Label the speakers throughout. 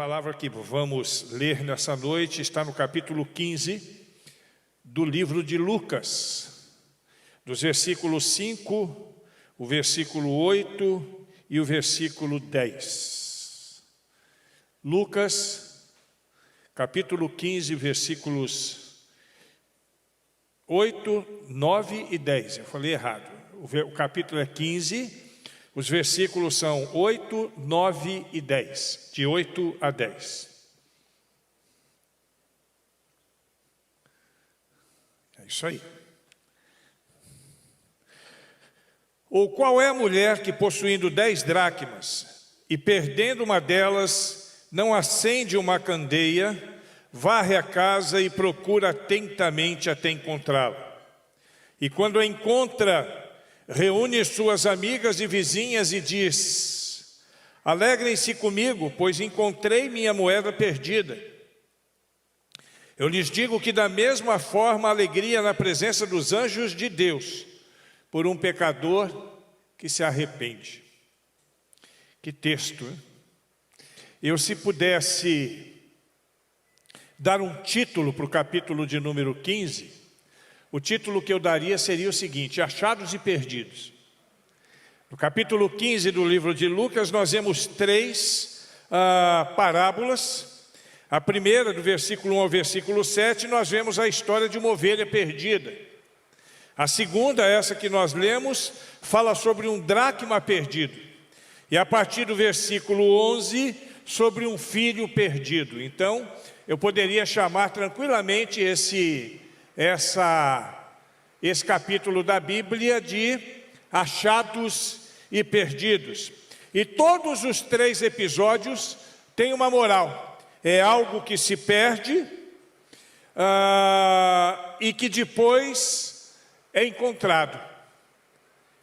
Speaker 1: palavra que vamos ler nessa noite está no capítulo 15 do livro de Lucas, dos versículos 5, o versículo 8 e o versículo 10. Lucas, capítulo 15, versículos 8, 9 e 10. Eu falei errado. O capítulo é 15, os versículos são 8, 9 e 10. De 8 a 10. É isso aí. Ou qual é a mulher que, possuindo 10 dracmas, e perdendo uma delas, não acende uma candeia, varre a casa e procura atentamente até encontrá-la? E quando a encontra, reúne suas amigas e vizinhas e diz: alegrem-se comigo, pois encontrei minha moeda perdida. Eu lhes digo que da mesma forma a alegria na presença dos anjos de Deus por um pecador que se arrepende. Que texto, hein? Eu, se pudesse dar um título para o capítulo de número 15, o título que eu daria seria o seguinte: Achados e Perdidos. No capítulo 15 do livro de Lucas, nós vemos 3 parábolas. A primeira, do versículo 1 ao versículo 7, nós vemos a história de uma ovelha perdida. A segunda, essa que nós lemos, fala sobre um dracma perdido. E a partir do versículo 11, sobre um filho perdido. Então, eu poderia chamar tranquilamente esse capítulo da Bíblia de Achados e Perdidos. E todos os 3 episódios têm uma moral. É algo que se perde e que depois é encontrado.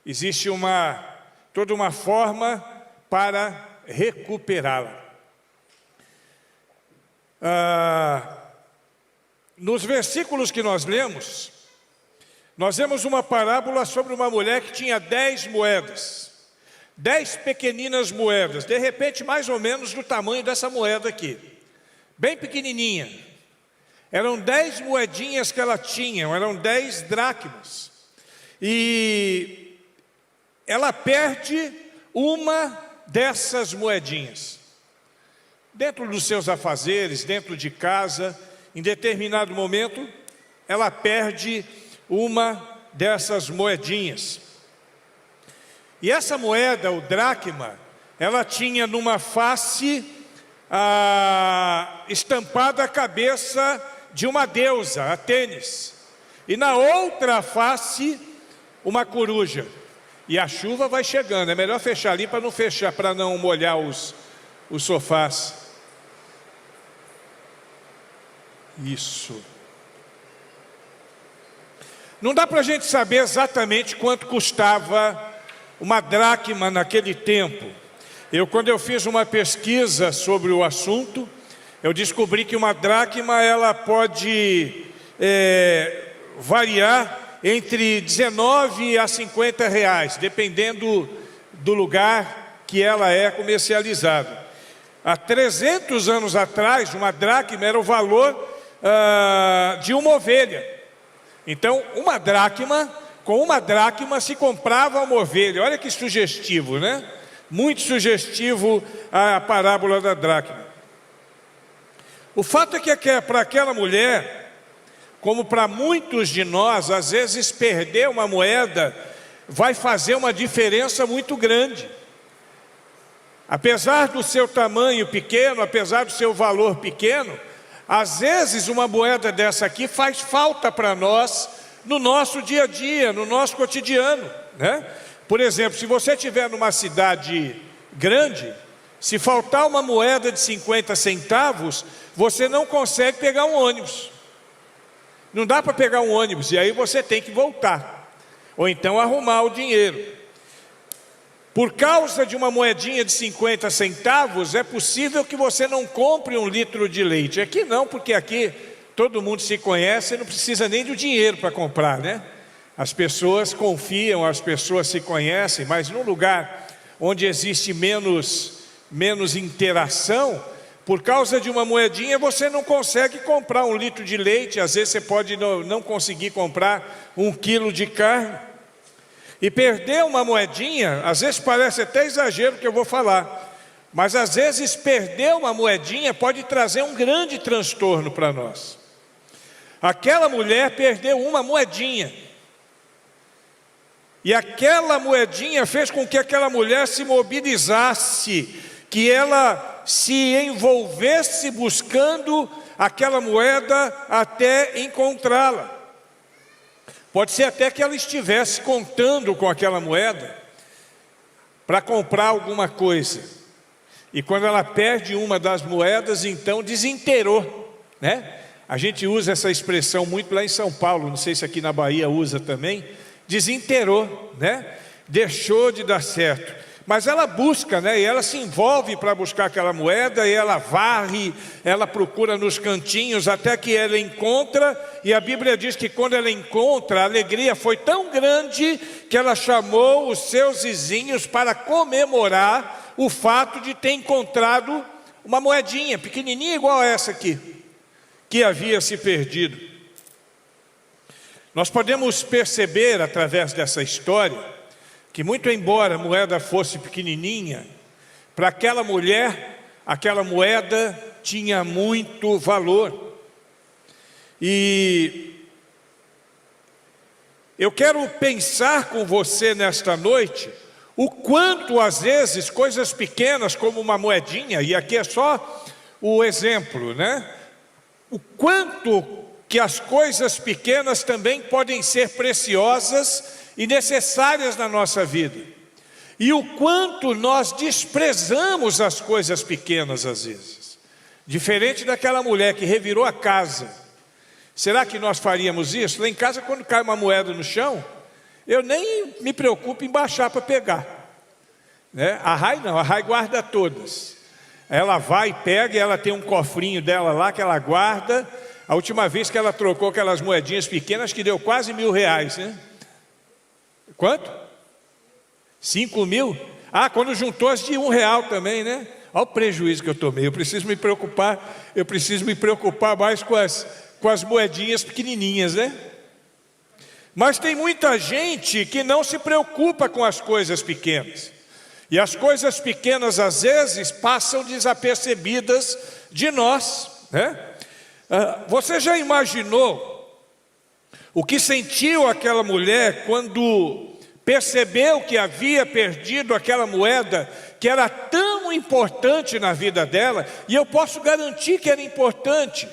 Speaker 1: Existe toda uma forma para recuperá-la. Nos versículos que nós lemos, nós vemos uma parábola sobre uma mulher que tinha 10 moedas. 10 pequeninas moedas, de repente mais ou menos do tamanho dessa moeda aqui. Bem pequenininha. Eram 10 moedinhas que ela tinha, eram 10 dracmas. E ela perde uma dessas moedinhas. Dentro dos seus afazeres, dentro de casa, em determinado momento, ela perde uma dessas moedinhas. E essa moeda, o dracma, ela tinha numa face estampada a cabeça de uma deusa, Atênis. E na outra face, uma coruja. E a chuva vai chegando, é melhor fechar ali para não molhar os sofás. Isso. Não dá para a gente saber exatamente quanto custava uma dracma naquele tempo. Quando eu fiz uma pesquisa sobre o assunto, eu descobri que uma dracma ela pode variar entre 19 a 50 reais, dependendo do lugar que ela é comercializada. Há 300 anos atrás, uma dracma era o valor de uma ovelha. Então, com uma dracma se comprava uma ovelha. Olha que sugestivo, né? Muito sugestivo a parábola da dracma. O fato é que para aquela mulher, como para muitos de nós, às vezes perder uma moeda vai fazer uma diferença muito grande. Apesar do seu tamanho pequeno, apesar do seu valor pequeno, às vezes uma moeda dessa aqui faz falta para nós no nosso dia a dia, no nosso cotidiano, né? Por exemplo, se você estiver numa cidade grande, se faltar uma moeda de 50 centavos, você não consegue pegar um ônibus. Não dá para pegar um ônibus, e aí você tem que voltar. Ou então arrumar o dinheiro. Por causa de uma moedinha de 50 centavos, é possível que você não compre 1 litro de leite. Aqui não, porque aqui todo mundo se conhece e não precisa nem do dinheiro para comprar, né? As pessoas confiam, as pessoas se conhecem, mas num lugar onde existe menos interação, Por causa de uma moedinha você não consegue comprar 1 litro de leite, às vezes você pode não conseguir comprar 1 quilo de carne. E perder uma moedinha, às vezes parece até exagero o que eu vou falar, mas às vezes perder uma moedinha pode trazer um grande transtorno para nós. Aquela mulher perdeu uma moedinha, e aquela moedinha fez com que aquela mulher se mobilizasse, que ela se envolvesse buscando aquela moeda até encontrá-la. Pode ser até que ela estivesse contando com aquela moeda para comprar alguma coisa. E quando ela perde uma das moedas, então desinteirou, né? A gente usa essa expressão muito lá em São Paulo, não sei se aqui na Bahia usa também, desinteirou, né? Deixou de dar certo. Mas ela busca, né? E ela se envolve para buscar aquela moeda, e ela varre, ela procura nos cantinhos, até que ela encontra, e a Bíblia diz que quando ela encontra, a alegria foi tão grande, que ela chamou os seus vizinhos para comemorar o fato de ter encontrado uma moedinha, pequenininha igual a essa aqui, que havia se perdido. Nós podemos perceber através dessa história, que muito embora a moeda fosse pequenininha, para aquela mulher, aquela moeda tinha muito valor. E eu quero pensar com você nesta noite, o quanto às vezes coisas pequenas como uma moedinha, e aqui é só o exemplo, né? O quanto que as coisas pequenas também podem ser preciosas e necessárias na nossa vida, e o quanto nós desprezamos as coisas pequenas às vezes, diferente daquela mulher que revirou a casa. Será que nós faríamos isso? Lá em casa, quando cai uma moeda no chão, eu nem me preocupo em baixar para pegar, né? A Rai não, a Rai guarda todas, ela vai e pega, e ela tem um cofrinho dela lá que ela guarda. A última vez que ela trocou aquelas moedinhas pequenas, que deu quase R$1.000, né? Quanto? 5 mil? Ah, quando juntou as de R$1 também, né? Olha o prejuízo que eu tomei. Eu preciso me preocupar mais com as moedinhas pequenininhas, né? Mas tem muita gente que não se preocupa com as coisas pequenas. E as coisas pequenas às vezes passam desapercebidas de nós, né? Você já imaginou o que sentiu aquela mulher quando percebeu que havia perdido aquela moeda que era tão importante na vida dela? E eu posso garantir que era importante,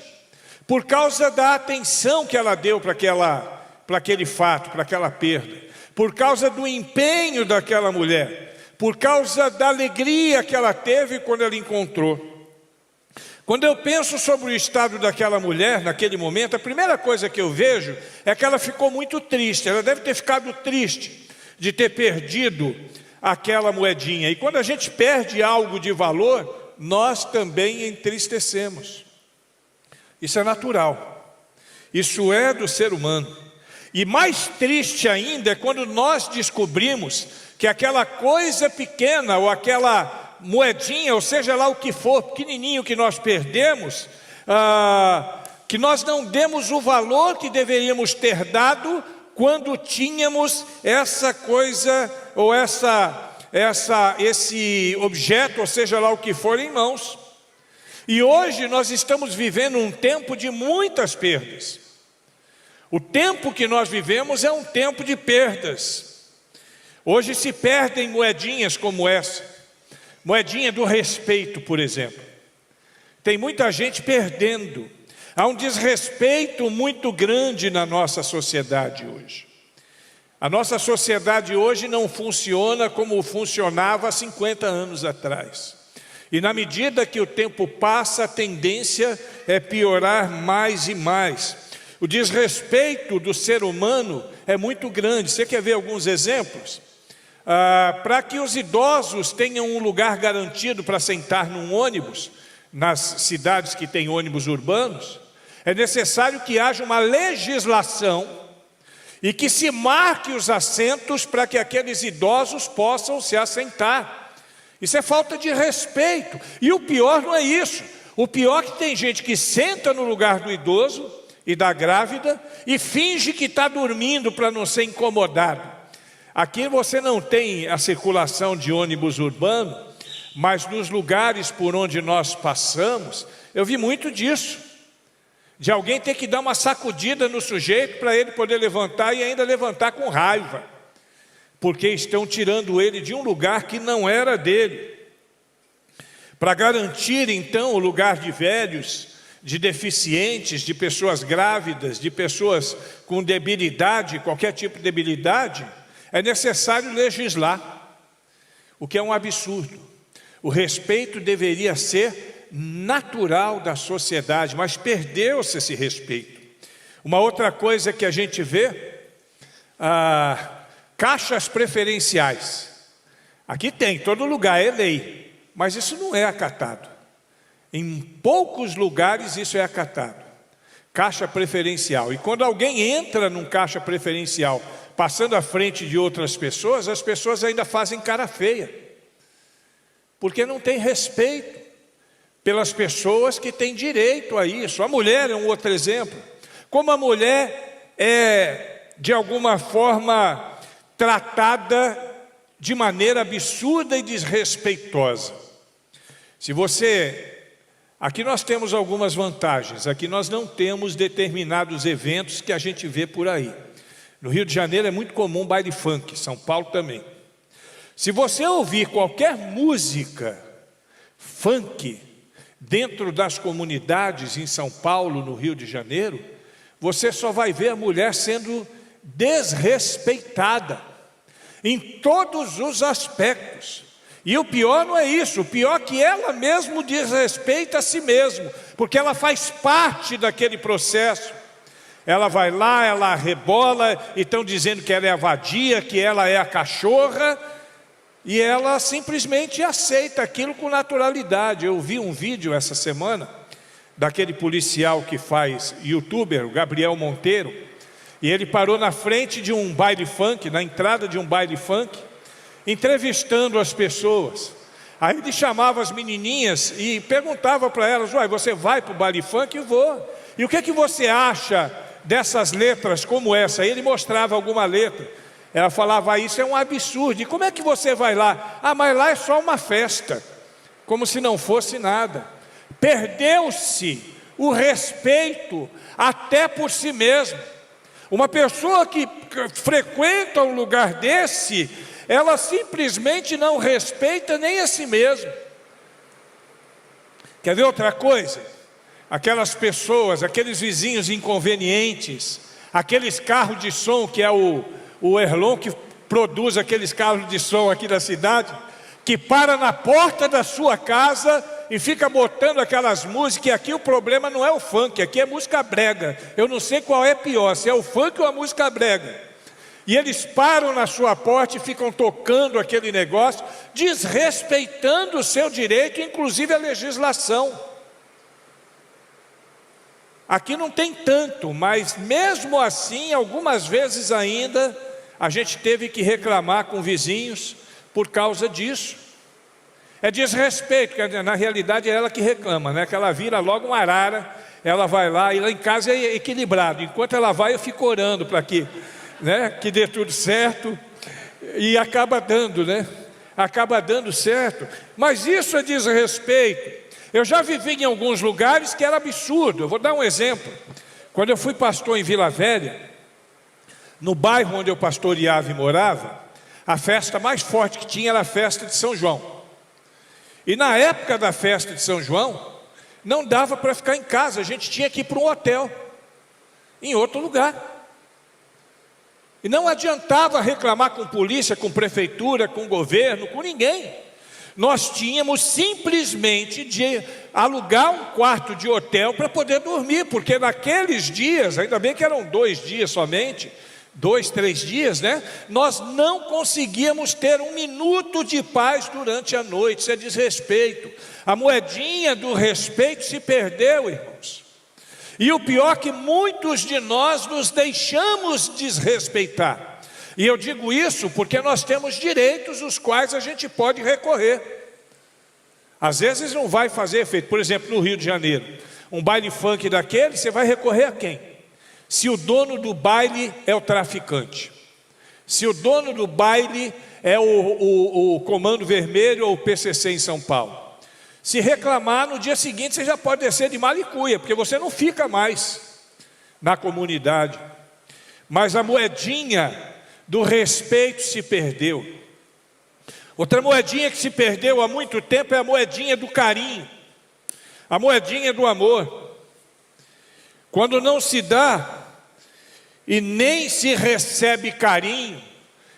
Speaker 1: por causa da atenção que ela deu para aquele fato, para aquela perda, por causa do empenho daquela mulher, por causa da alegria que ela teve quando ela encontrou. Quando eu penso sobre o estado daquela mulher naquele momento, a primeira coisa que eu vejo é que ela ficou muito triste. Ela deve ter ficado triste de ter perdido aquela moedinha. E quando a gente perde algo de valor, nós também entristecemos. Isso é natural. Isso é do ser humano. E mais triste ainda é quando nós descobrimos que aquela coisa pequena ou aquela moedinha, ou seja lá o que for, pequenininho, que nós perdemos, que nós não demos o valor que deveríamos ter dado quando tínhamos essa coisa ou esse objeto, ou seja lá o que for, em mãos. E hoje nós estamos vivendo um tempo de muitas perdas. O tempo que nós vivemos é um tempo de perdas. Hoje se perdem moedinhas como essa. Moedinha do respeito, por exemplo. Tem muita gente perdendo. Há um desrespeito muito grande na nossa sociedade hoje. A nossa sociedade hoje não funciona como funcionava há 50 anos atrás. E na medida que o tempo passa, a tendência é piorar mais e mais. O desrespeito do ser humano é muito grande. Você quer ver alguns exemplos? Para que os idosos tenham um lugar garantido para sentar num ônibus, nas cidades que têm ônibus urbanos, é necessário que haja uma legislação e que se marque os assentos para que aqueles idosos possam se assentar. Isso é falta de respeito. E o pior não é isso. O pior é que tem gente que senta no lugar do idoso e da grávida e finge que está dormindo para não ser incomodado. Aqui você não tem a circulação de ônibus urbano, mas nos lugares por onde nós passamos, eu vi muito disso. De alguém ter que dar uma sacudida no sujeito para ele poder levantar e ainda levantar com raiva. Porque estão tirando ele de um lugar que não era dele. Para garantir então o lugar de velhos, de deficientes, de pessoas grávidas, de pessoas com debilidade, qualquer tipo de debilidade, é necessário legislar, o que é um absurdo. O respeito deveria ser natural da sociedade, mas perdeu-se esse respeito. Uma outra coisa que a gente vê, caixas preferenciais. Aqui tem, todo lugar é lei, mas isso não é acatado. Em poucos lugares isso é acatado. Caixa preferencial. E quando alguém entra num caixa preferencial, passando à frente de outras pessoas, as pessoas ainda fazem cara feia. Porque não tem respeito pelas pessoas que têm direito a isso. A mulher é um outro exemplo. Como a mulher é, de alguma forma, tratada de maneira absurda e desrespeitosa. Se você... Aqui nós temos algumas vantagens. Aqui nós não temos determinados eventos que a gente vê por aí. No Rio de Janeiro é muito comum baile funk, São Paulo também. Se você ouvir qualquer música funk dentro das comunidades em São Paulo, no Rio de Janeiro, você só vai ver a mulher sendo desrespeitada em todos os aspectos. E o pior não é isso, o pior é que ela mesmo desrespeita a si mesma, porque ela faz parte daquele processo. Ela vai lá, ela rebola, e estão dizendo que ela é a vadia, que ela é a cachorra, e ela simplesmente aceita aquilo com naturalidade. Eu vi um vídeo essa semana, daquele policial que faz youtuber, o Gabriel Monteiro, e ele parou na frente de um baile funk, na entrada de um baile funk, entrevistando as pessoas. Aí ele chamava as menininhas e perguntava para elas: uai, você vai para o baile funk? Eu vou. E o que você acha dessas letras como essa? Aí ele mostrava alguma letra. Ela falava: isso é um absurdo. E como é que você vai lá? Ah, mas lá é só uma festa. Como se não fosse nada. Perdeu-se o respeito até por si mesmo. Uma pessoa que frequenta um lugar desse, ela simplesmente não respeita nem a si mesma. Quer ver outra coisa? Aquelas pessoas, aqueles vizinhos inconvenientes, aqueles carros de som, que é o Erlon que produz aqueles carros de som aqui da cidade, que para na porta da sua casa e fica botando aquelas músicas. E aqui o problema não é o funk, aqui é música brega. Eu não sei qual é pior, se é o funk ou a música brega. E eles param na sua porta e ficam tocando aquele negócio, desrespeitando o seu direito, inclusive a legislação. Aqui não tem tanto, mas mesmo assim, algumas vezes ainda, a gente teve que reclamar com vizinhos por causa disso. É desrespeito, porque na realidade é ela que reclama, né? Que ela vira logo uma arara, ela vai lá, e lá em casa é equilibrado. Enquanto ela vai, eu fico orando para que, né, que dê tudo certo, e acaba dando, né? Acaba dando certo. Mas isso é desrespeito. Eu já vivi em alguns lugares que era absurdo. Eu vou dar um exemplo. Quando eu fui pastor em Vila Velha, no bairro onde eu pastoreava e morava, a festa mais forte que tinha era a festa de São João. E na época da festa de São João, não dava para ficar em casa, a gente tinha que ir para um hotel, em outro lugar. E não adiantava reclamar com polícia, com prefeitura, com governo, com ninguém. Nós tínhamos simplesmente de alugar um quarto de hotel para poder dormir, porque naqueles dias, ainda bem que eram 2 dias somente, 2, 3 dias, né? Nós não conseguíamos ter um minuto de paz durante a noite. Isso é desrespeito. A moedinha do respeito se perdeu, irmãos. E o pior é que muitos de nós nos deixamos desrespeitar. E eu digo isso porque nós temos direitos os quais a gente pode recorrer. Às vezes não vai fazer efeito. Por exemplo, no Rio de Janeiro, um baile funk daquele, você vai recorrer a quem? Se o dono do baile é o traficante, se o dono do baile é o Comando Vermelho ou o PCC em São Paulo. Se reclamar, no dia seguinte você já pode descer de malicuia, porque você não fica mais na comunidade. Mas a moedinha do respeito se perdeu. Outra moedinha que se perdeu há muito tempo é a moedinha do carinho, a moedinha do amor. Quando não se dá e nem se recebe carinho,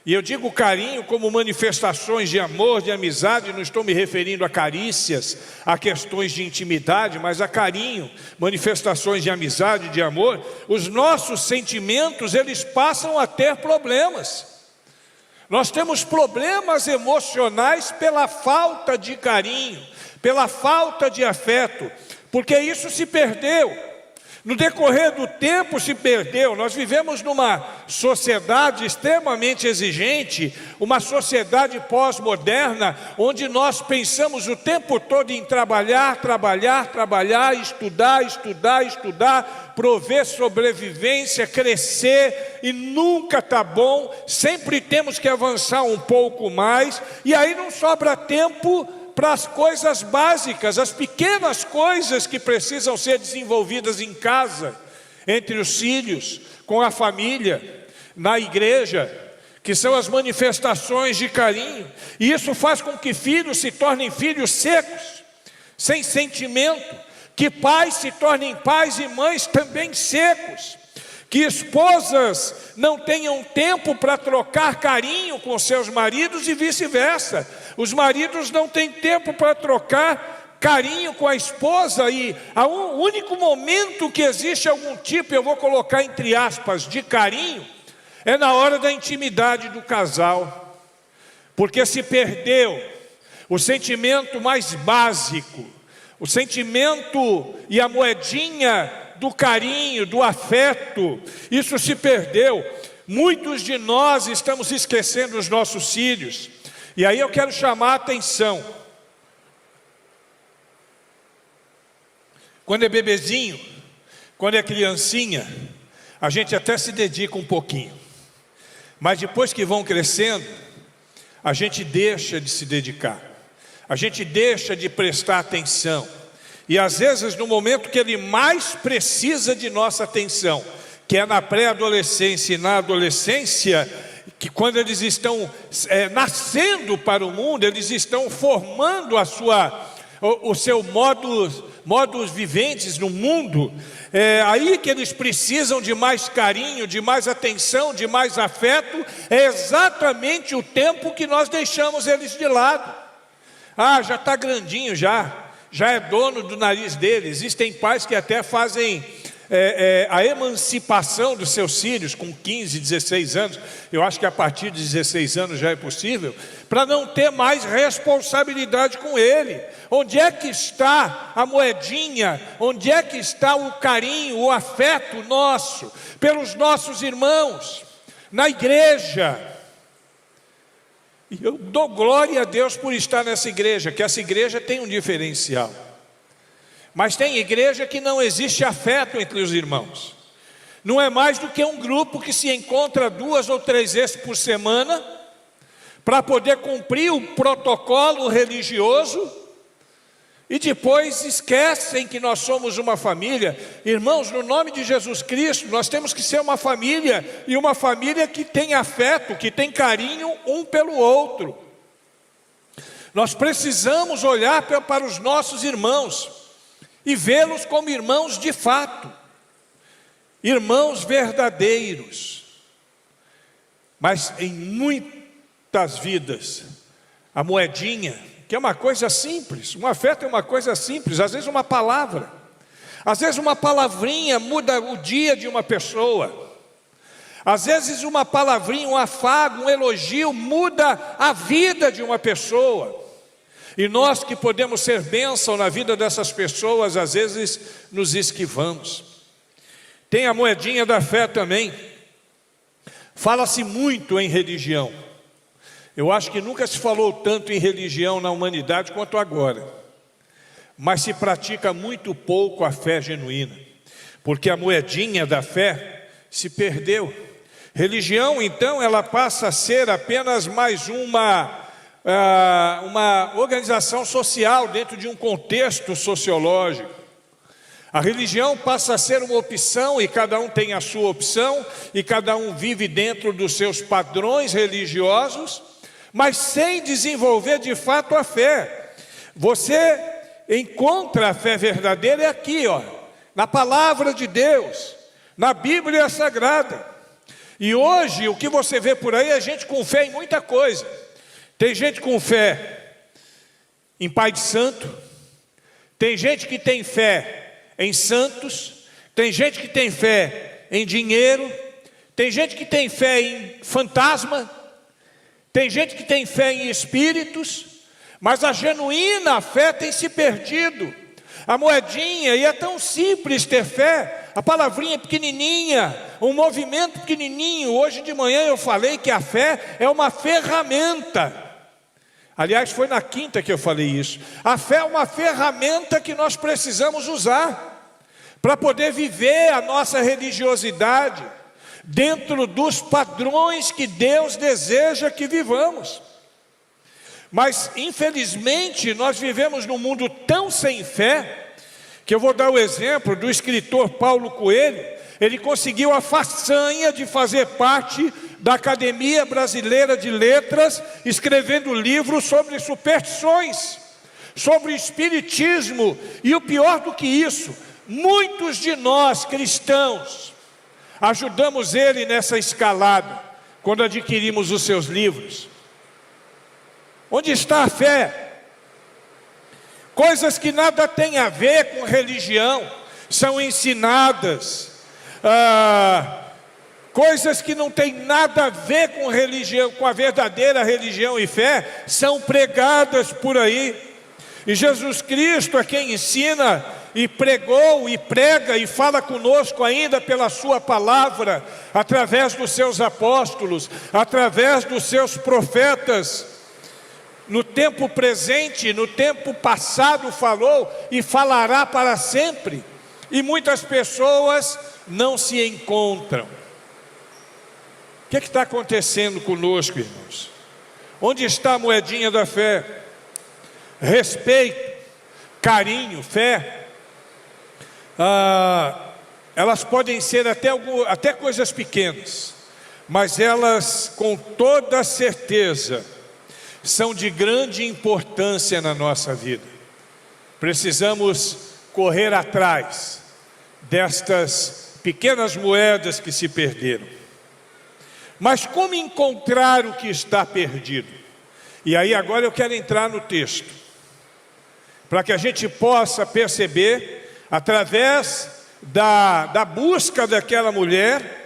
Speaker 1: e eu digo carinho como manifestações de amor, de amizade, não estou me referindo a carícias, a questões de intimidade, mas a carinho, manifestações de amizade, de amor, os nossos sentimentos, eles passam a ter problemas. Nós temos problemas emocionais pela falta de carinho, pela falta de afeto, porque isso se perdeu. No decorrer do tempo se perdeu. Nós vivemos numa sociedade extremamente exigente, uma sociedade pós-moderna, onde nós pensamos o tempo todo em trabalhar, estudar, prover sobrevivência, crescer, e nunca está bom, sempre temos que avançar um pouco mais, e aí não sobra tempo para as coisas básicas, as pequenas coisas que precisam ser desenvolvidas em casa, entre os filhos, com a família, na igreja, que são as manifestações de carinho. E isso faz com que filhos se tornem filhos secos, sem sentimento, que pais se tornem pais e mães também secos, que esposas não tenham tempo para trocar carinho com seus maridos e vice-versa. Os maridos não têm tempo para trocar carinho com a esposa, e o único momento que existe algum tipo, eu vou colocar entre aspas, de carinho, é na hora da intimidade do casal, porque se perdeu o sentimento mais básico, o sentimento e a moedinha do carinho, do afeto. Isso se perdeu. Muitos de nós estamos esquecendo os nossos filhos. E aí eu quero chamar a atenção. Quando é bebezinho, quando é criancinha, a gente até se dedica um pouquinho. Mas depois que vão crescendo, a gente deixa de se dedicar. A gente deixa de prestar atenção. E às vezes no momento que ele mais precisa de nossa atenção, que é na pré-adolescência e na adolescência, que quando eles estão nascendo para o mundo, eles estão formando o seu modus viventes no mundo, é aí que eles precisam de mais carinho, de mais atenção, de mais afeto. É exatamente o tempo que nós deixamos eles de lado. Já está grandinho já é dono do nariz dele. Existem pais que até fazem a emancipação dos seus filhos com 15, 16 anos. Eu acho que a partir de 16 anos já é possível, para não ter mais responsabilidade com ele. Onde é que está a moedinha? Onde é que está o carinho, o afeto nosso pelos nossos irmãos na igreja? E eu dou glória a Deus por estar nessa igreja, que essa igreja tem um diferencial. Mas tem igreja que não existe afeto entre os irmãos. Não é mais do que um grupo que se encontra 2 ou 3 vezes por semana para poder cumprir o protocolo religioso, e depois esquecem que nós somos uma família. Irmãos, no nome de Jesus Cristo, nós temos que ser uma família, e uma família que tem afeto, que tem carinho um pelo outro. Nós precisamos olhar para os nossos irmãos e vê-los como irmãos de fato, irmãos verdadeiros. Mas em muitas vidas, a moedinha, que é uma coisa simples, um afeto é uma coisa simples, às vezes uma palavra, às vezes uma palavrinha muda o dia de uma pessoa, às vezes uma palavrinha, um afago, um elogio muda a vida de uma pessoa. E nós que podemos ser bênção na vida dessas pessoas, às vezes nos esquivamos. Tem a moedinha da fé também. Fala-se muito em religião. Eu acho que nunca se falou tanto em religião na humanidade quanto agora. mas se pratica muito pouco a fé genuína, porque a moedinha da fé se perdeu. Religião, então, ela passa a ser apenas mais uma organização social dentro de um contexto sociológico. A religião passa a ser uma opção, e cada um tem a sua opção, e cada um vive dentro dos seus padrões religiosos, mas sem desenvolver de fato a fé. Você encontra a fé verdadeira aqui, na palavra de Deus, na Bíblia Sagrada. E hoje o que você vê por aí é gente com fé em muita coisa. Tem gente com fé em Pai de Santo, tem gente que tem fé em santos, tem gente que tem fé em dinheiro, tem gente que tem fé em fantasma, tem gente que tem fé em espíritos, mas a genuína fé tem se perdido. A moedinha, e é tão simples ter fé, a palavrinha pequenininha, um movimento pequenininho. Hoje de manhã eu falei que a fé é uma ferramenta. Aliás, foi na quinta que eu falei isso. A fé é uma ferramenta que nós precisamos usar para poder viver a nossa religiosidade dentro dos padrões que Deus deseja que vivamos. Mas, infelizmente, nós vivemos num mundo tão sem fé, que eu vou dar o exemplo do escritor Paulo Coelho. Ele conseguiu a façanha de fazer parte da Academia Brasileira de Letras, escrevendo livros sobre superstições, sobre espiritismo, e o pior do que isso, muitos de nós cristãos ajudamos ele nessa escalada, quando adquirimos os seus livros. Onde está a fé? Coisas que nada têm a ver com religião são ensinadas, coisas que não têm nada a ver com religião, com a verdadeira religião e fé, são pregadas por aí. E Jesus Cristo é quem ensina e pregou e prega e fala conosco ainda pela sua palavra, através dos seus apóstolos, através dos seus profetas. No tempo presente, no tempo passado falou e falará para sempre. E muitas pessoas não se encontram. O que está acontecendo conosco, irmãos? Onde está a moedinha da fé? Respeito, carinho, fé. Elas podem ser até coisas pequenas, mas elas com toda certeza são de grande importância na nossa vida. Precisamos correr atrás destas pequenas moedas que se perderam. Mas como encontrar o que está perdido? E aí agora eu quero entrar no texto, para que a gente possa perceber, através da busca daquela mulher,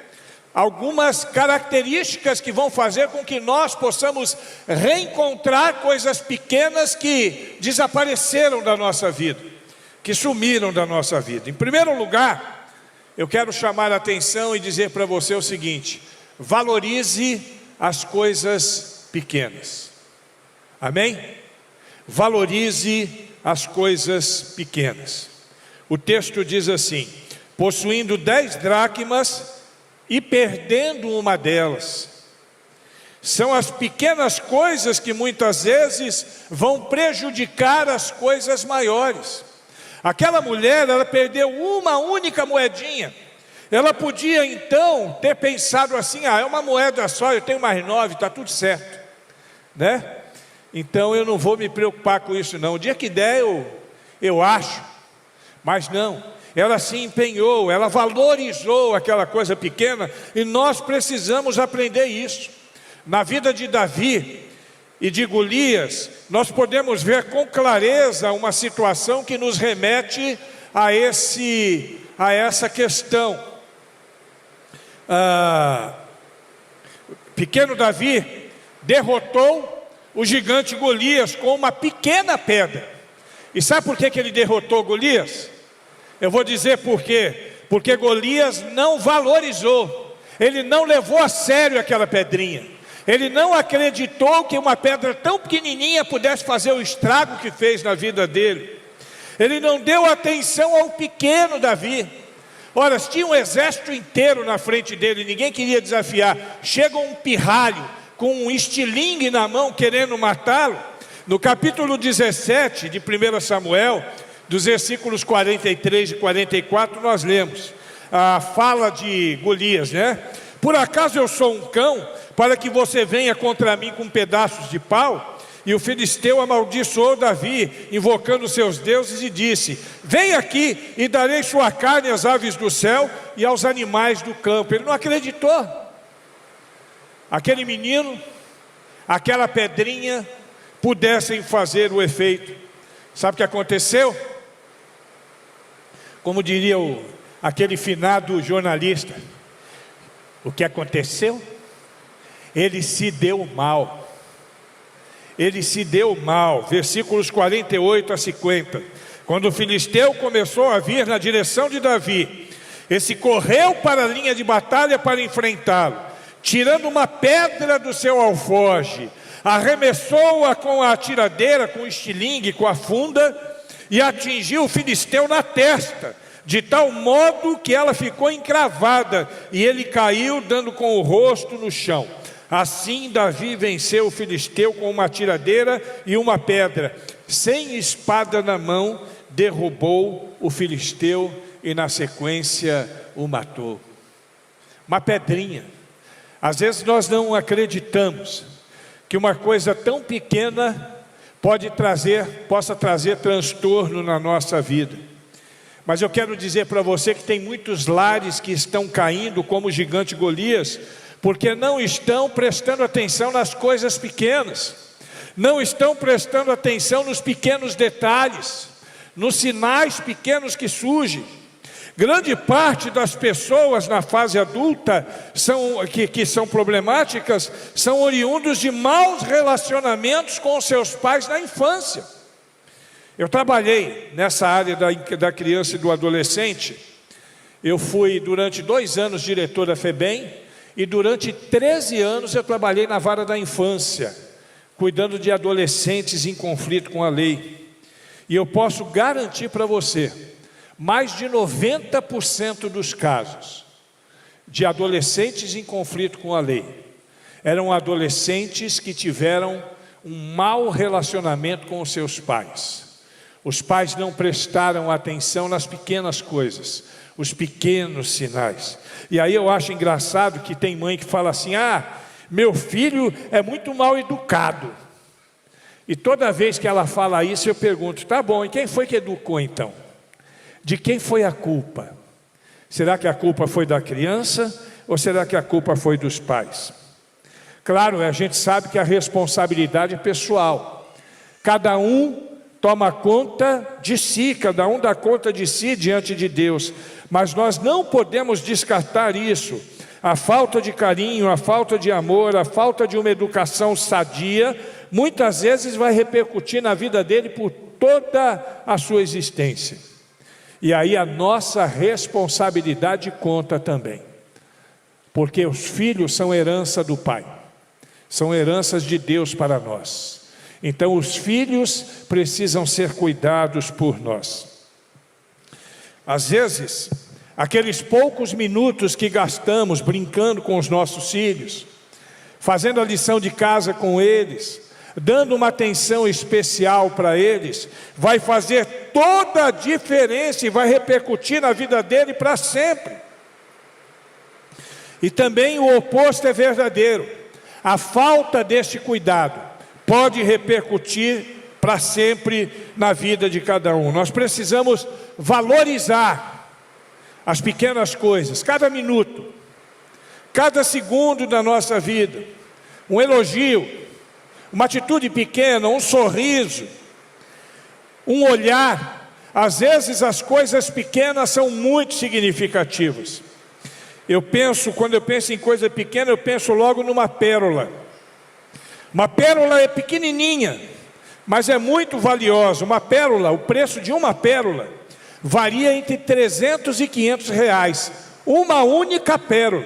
Speaker 1: algumas características que vão fazer com que nós possamos reencontrar coisas pequenas que desapareceram da nossa vida, que sumiram da nossa vida. Em primeiro lugar, eu quero chamar a atenção e dizer para você o seguinte: valorize as coisas pequenas. Amém? Valorize as coisas pequenas. O texto diz assim: possuindo 10 dracmas e perdendo uma delas. São as pequenas coisas que muitas vezes vão prejudicar as coisas maiores. Aquela mulher, ela perdeu uma única moedinha. Ela podia então ter pensado assim: é uma moeda só, eu tenho mais 9, está tudo certo, né? Então eu não vou me preocupar com isso não. O dia que der eu acho. Mas não, ela se empenhou, ela valorizou aquela coisa pequena. E nós precisamos aprender isso. Na vida de Davi e de Golias, nós podemos ver com clareza uma situação que nos remete a essa questão. Pequeno Davi derrotou o gigante Golias com uma pequena pedra. E sabe por que ele derrotou Golias? Eu vou dizer por quê. Porque Golias não valorizou, ele não levou a sério aquela pedrinha. Ele não acreditou que uma pedra tão pequenininha pudesse fazer o estrago que fez na vida dele. Ele não deu atenção ao pequeno Davi. Ora, tinha um exército inteiro na frente dele, ninguém queria desafiar. Chega um pirralho com um estilingue na mão querendo matá-lo. No capítulo 17 de 1 Samuel, dos versículos 43 e 44, nós lemos a fala de Golias, né? Por acaso eu sou um cão, para que você venha contra mim com pedaços de pau? E o filisteu amaldiçoou Davi, invocando seus deuses, e disse: vem aqui e darei sua carne às aves do céu e aos animais do campo. Ele não acreditou. Aquele menino, aquela pedrinha, pudessem fazer o efeito. Sabe o que aconteceu? Como diria aquele finado jornalista, o que aconteceu? Ele se deu mal. Ele se deu mal. Versículos 48 a 50. Quando o filisteu começou a vir na direção de Davi, esse correu para a linha de batalha para enfrentá-lo, tirando uma pedra do seu alforje, arremessou-a com a atiradeira, com o estilingue, com a funda, e atingiu o filisteu na testa, de tal modo que ela ficou encravada, e ele caiu, dando com o rosto no chão. Assim Davi venceu o filisteu com uma tiradeira e uma pedra. Sem espada na mão, derrubou o filisteu e na sequência o matou. Uma pedrinha. Às vezes nós não acreditamos que uma coisa tão pequena possa trazer transtorno na nossa vida. Mas eu quero dizer para você que tem muitos lares que estão caindo como o gigante Golias, porque não estão prestando atenção nas coisas pequenas, não estão prestando atenção nos pequenos detalhes, nos sinais pequenos que surgem. Grande parte das pessoas na fase adulta que são problemáticas, são oriundos de maus relacionamentos com seus pais na infância. Eu trabalhei nessa área da criança e do adolescente. Eu fui durante 2 anos diretor da FEBEM, e durante 13 anos eu trabalhei na vara da infância, cuidando de adolescentes em conflito com a lei. E eu posso garantir para você, mais de 90% dos casos de adolescentes em conflito com a lei eram adolescentes que tiveram um mau relacionamento com os seus pais. Os pais não prestaram atenção nas pequenas coisas, os pequenos sinais. E aí eu acho engraçado que tem mãe que fala assim: meu filho é muito mal educado. E toda vez que ela fala isso eu pergunto: tá bom, e quem foi que educou então? De quem foi a culpa? Será que a culpa foi da criança ou será que a culpa foi dos pais? Claro, a gente sabe que a responsabilidade é pessoal. Cada um toma conta de si, cada um dá conta de si diante de Deus. Mas nós não podemos descartar isso. A falta de carinho, a falta de amor, a falta de uma educação sadia, muitas vezes vai repercutir na vida dele por toda a sua existência. E aí a nossa responsabilidade conta também. Porque os filhos são herança do Pai. São heranças de Deus para nós. Então os filhos precisam ser cuidados por nós. Às vezes, aqueles poucos minutos que gastamos brincando com os nossos filhos, fazendo a lição de casa com eles, dando uma atenção especial para eles, vai fazer toda a diferença e vai repercutir na vida dele para sempre. E também o oposto é verdadeiro. A falta deste cuidado pode repercutir para sempre na vida de cada um. Nós precisamos valorizar as pequenas coisas, cada minuto, cada segundo da nossa vida. Um elogio, uma atitude pequena, um sorriso, um olhar. Às vezes as coisas pequenas são muito significativas. Quando eu penso em coisa pequena, eu penso logo numa pérola. Uma pérola é pequenininha, mas é muito valiosa. Uma pérola, o preço de uma pérola varia entre 300 e 500 reais. Uma única pérola.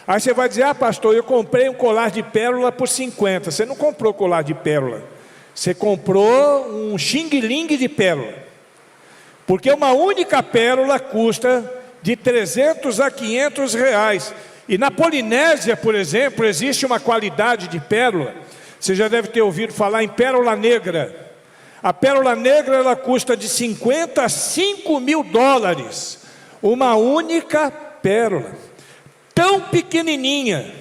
Speaker 1: Aí você vai dizer: pastor, eu comprei um colar de pérola por 50. Você não comprou colar de pérola. Você comprou um xing-ling de pérola. Porque uma única pérola custa de 300 a 500 reais. E na Polinésia, por exemplo, existe uma qualidade de pérola. Você já deve ter ouvido falar em pérola negra. A pérola negra, ela custa de 50 a 5 mil dólares. Uma única pérola. Tão pequenininha,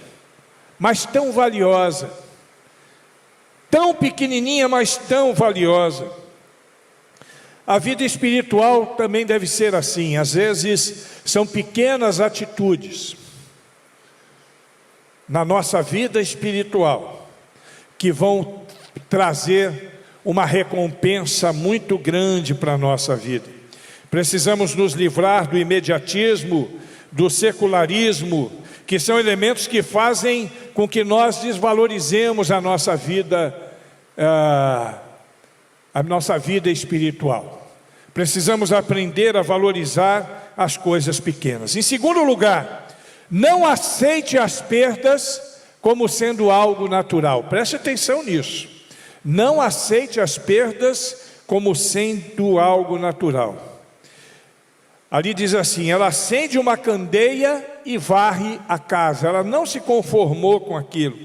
Speaker 1: mas tão valiosa. Tão pequenininha, mas tão valiosa. A vida espiritual também deve ser assim. Às vezes são pequenas atitudes na nossa vida espiritual que vão trazer uma recompensa muito grande para a nossa vida. Precisamos nos livrar do imediatismo, do secularismo, que são elementos que fazem com que nós desvalorizemos a nossa vida espiritual. Precisamos aprender a valorizar as coisas pequenas. Em segundo lugar, não aceite as perdas como sendo algo natural. Preste atenção nisso. Não aceite as perdas como sendo algo natural. Ali diz assim: ela acende uma candeia e varre a casa. Ela não se conformou com aquilo.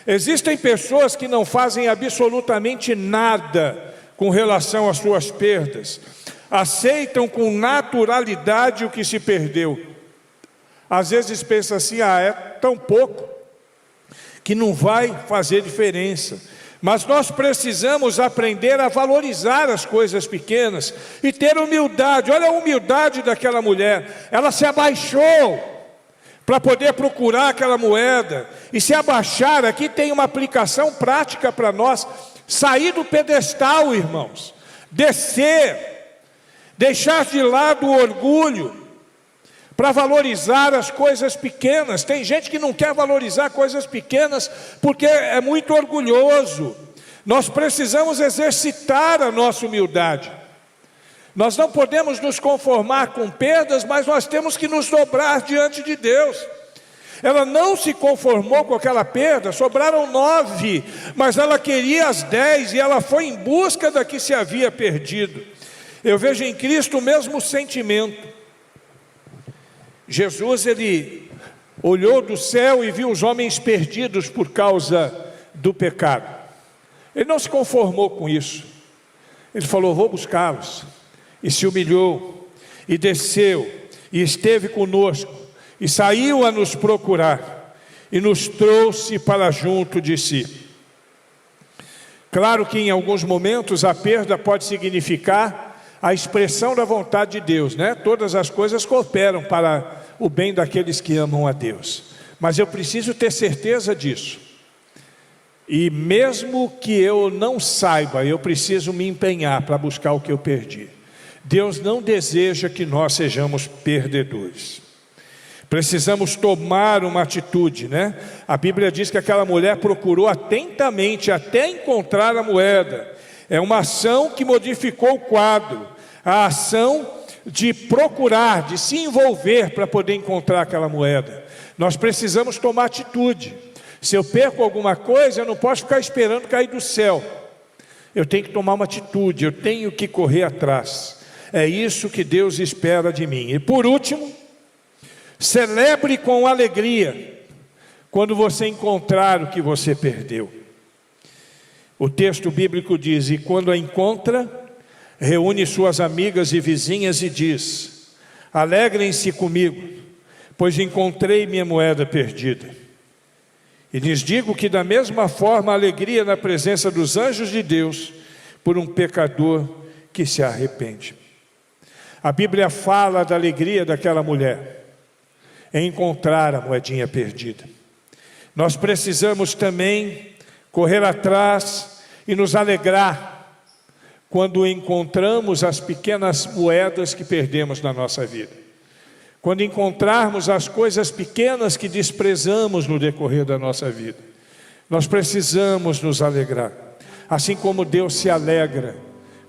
Speaker 1: Existem pessoas que não fazem absolutamente nada com relação às suas perdas. Aceitam com naturalidade o que se perdeu. Às vezes pensa assim: é tão pouco que não vai fazer diferença. Mas nós precisamos aprender a valorizar as coisas pequenas e ter humildade. Olha a humildade daquela mulher. Ela se abaixou para poder procurar aquela moeda. E se abaixar, aqui tem uma aplicação prática para nós. Sair do pedestal, irmãos. Descer. Deixar de lado o orgulho para valorizar as coisas pequenas. Tem gente que não quer valorizar coisas pequenas porque é muito orgulhoso. Nós precisamos exercitar a nossa humildade. Nós não podemos nos conformar com perdas, mas nós temos que nos dobrar diante de Deus. Ela não se conformou com aquela perda, sobraram 9, mas ela queria as 10 e ela foi em busca da que se havia perdido. Eu vejo em Cristo o mesmo sentimento. Jesus, ele olhou do céu e viu os homens perdidos por causa do pecado. Ele não se conformou com isso. Ele falou: vou buscá-los. E se humilhou, e desceu, e esteve conosco, e saiu a nos procurar, e nos trouxe para junto de si. Claro que em alguns momentos a perda pode significar a expressão da vontade de Deus, né? Todas as coisas cooperam para o bem daqueles que amam a Deus. Mas eu preciso ter certeza disso. E mesmo que eu não saiba, eu preciso me empenhar para buscar o que eu perdi. Deus não deseja que nós sejamos perdedores. Precisamos tomar uma atitude, né? A Bíblia diz que aquela mulher procurou atentamente até encontrar a moeda. É uma ação que modificou o quadro. A ação de procurar, de se envolver para poder encontrar aquela moeda. Nós precisamos tomar atitude. Se eu perco alguma coisa, eu não posso ficar esperando cair do céu. Eu tenho que tomar uma atitude, eu tenho que correr atrás. É isso que Deus espera de mim. E por último, celebre com alegria quando você encontrar o que você perdeu. O texto bíblico diz: e quando a encontra, reúne suas amigas e vizinhas e diz: alegrem-se comigo, pois encontrei minha moeda perdida. E lhes digo que da mesma forma a alegria na presença dos anjos de Deus por um pecador que se arrepende. A Bíblia fala da alegria daquela mulher em encontrar a moedinha perdida. Nós precisamos também correr atrás e nos alegrar quando encontramos as pequenas moedas que perdemos na nossa vida. Quando encontrarmos as coisas pequenas que desprezamos no decorrer da nossa vida, nós precisamos nos alegrar, assim como Deus se alegra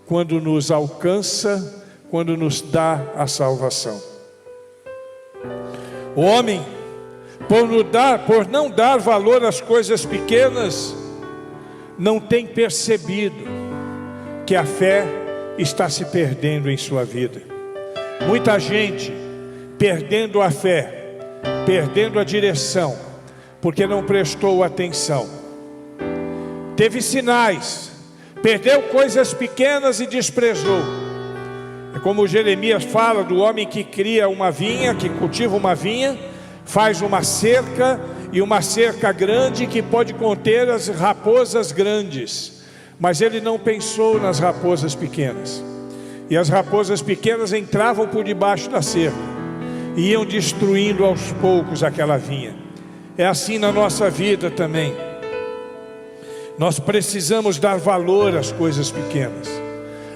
Speaker 1: quando nos alcança, quando nos dá a salvação. O homem, por não dar valor às coisas pequenas, não tem percebido que a fé está se perdendo em sua vida. Muita gente perdendo a fé, perdendo a direção, porque não prestou atenção. Teve sinais, perdeu coisas pequenas e desprezou. É como Jeremias fala do homem que cria uma vinha, que cultiva uma vinha, faz uma cerca, e uma cerca grande que pode conter as raposas grandes, mas ele não pensou nas raposas pequenas, e as raposas pequenas entravam por debaixo da cerca, e iam destruindo aos poucos aquela vinha. É assim na nossa vida também. Nós precisamos dar valor às coisas pequenas,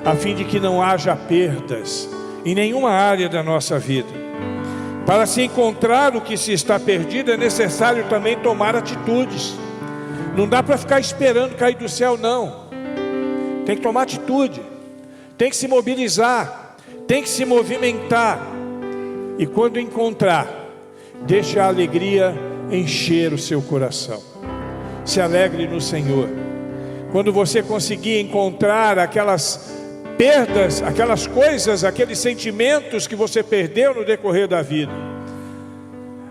Speaker 1: a fim de que não haja perdas em nenhuma área da nossa vida. Para se encontrar o que se está perdido, é necessário também tomar atitudes. Não dá para ficar esperando cair do céu, não. Tem que tomar atitude, tem que se mobilizar, tem que se movimentar. E quando encontrar, deixe a alegria encher o seu coração. Se alegre no Senhor. Quando você conseguir encontrar aquelas perdas, aquelas coisas, aqueles sentimentos que você perdeu no decorrer da vida,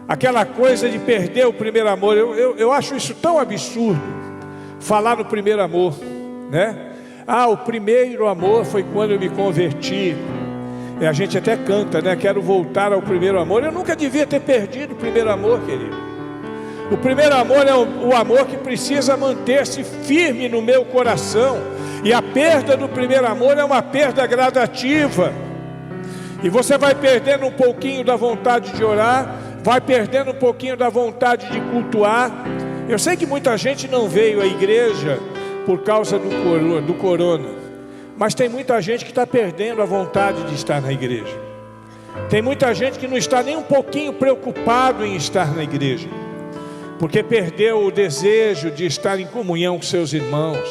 Speaker 1: aquela coisa de perder o primeiro amor, eu acho isso tão absurdo, falar no primeiro amor, né? O primeiro amor foi quando eu me converti. A gente até canta, né? Quero voltar ao primeiro amor. Eu nunca devia ter perdido o primeiro amor, querido. O primeiro amor é o amor que precisa manter-se firme no meu coração. E a perda do primeiro amor é uma perda gradativa. E você vai perdendo um pouquinho da vontade de orar, vai perdendo um pouquinho da vontade de cultuar. Eu sei que muita gente não veio à igreja por causa do corona, mas tem muita gente que está perdendo a vontade de estar na igreja. Tem muita gente que não está nem um pouquinho preocupado em estar na igreja, porque perdeu o desejo de estar em comunhão com seus irmãos.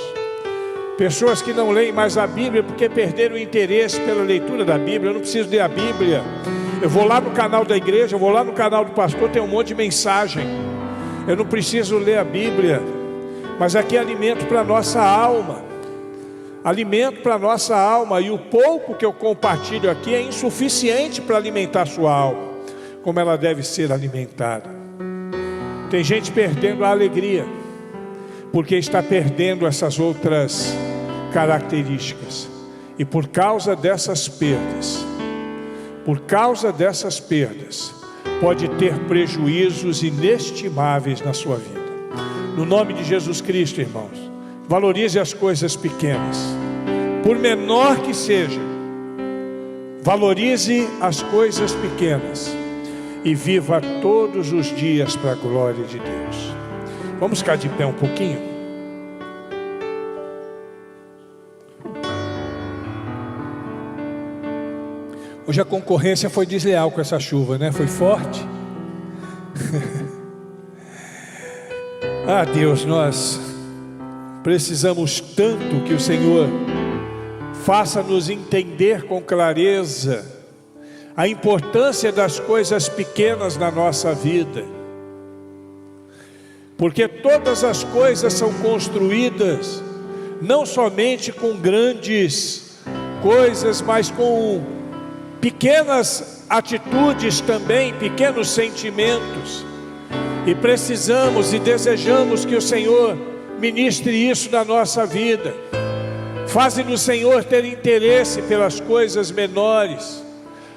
Speaker 1: Pessoas que não leem mais a Bíblia porque perderam o interesse pela leitura da Bíblia. Eu não preciso ler a Bíblia. Eu vou lá no canal da igreja, eu vou lá no canal do pastor, tem um monte de mensagem. Eu não preciso ler a Bíblia. Mas aqui é alimento para a nossa alma. Alimento para a nossa alma. E o pouco que eu compartilho aqui é insuficiente para alimentar a sua alma, como ela deve ser alimentada. Tem gente perdendo a alegria, porque está perdendo essas outras características. E por causa dessas perdas, pode ter prejuízos inestimáveis na sua vida. No nome de Jesus Cristo, irmãos, valorize as coisas pequenas, por menor que seja. Valorize as coisas pequenas e viva todos os dias para a glória de Deus. Vamos ficar de pé um pouquinho? Hoje a concorrência foi desleal com essa chuva, né? Foi forte. Deus, nós precisamos tanto que o Senhor faça-nos entender com clareza a importância das coisas pequenas na nossa vida. Porque todas as coisas são construídas não somente com grandes coisas, mas com pequenas atitudes também, pequenos sentimentos. E precisamos e desejamos que o Senhor ministre isso na nossa vida. Faze-nos, Senhor, ter interesse pelas coisas menores.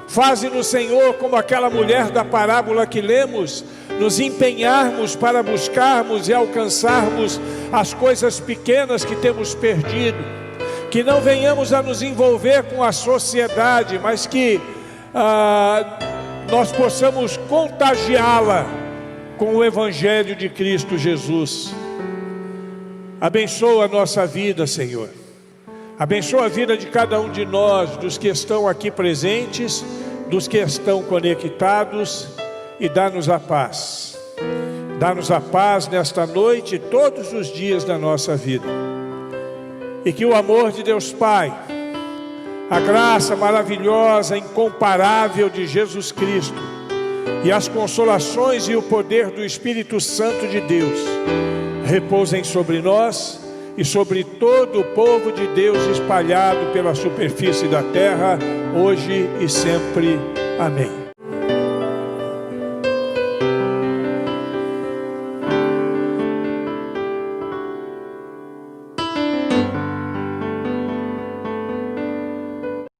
Speaker 1: Faze-nos, Senhor, como aquela mulher da parábola que lemos, nos empenharmos para buscarmos e alcançarmos as coisas pequenas que temos perdido. Que não venhamos a nos envolver com a sociedade, mas que nós possamos contagiá-la com o Evangelho de Cristo Jesus. Abençoa a nossa vida, Senhor. Abençoa a vida de cada um de nós, dos que estão aqui presentes, dos que estão conectados, e dá-nos a paz. Dá-nos a paz nesta noite e todos os dias da nossa vida. E que o amor de Deus Pai, a graça maravilhosa, incomparável de Jesus Cristo, e as consolações e o poder do Espírito Santo de Deus repousem sobre nós, e sobre todo o povo de Deus espalhado pela superfície da terra, hoje e sempre. Amém.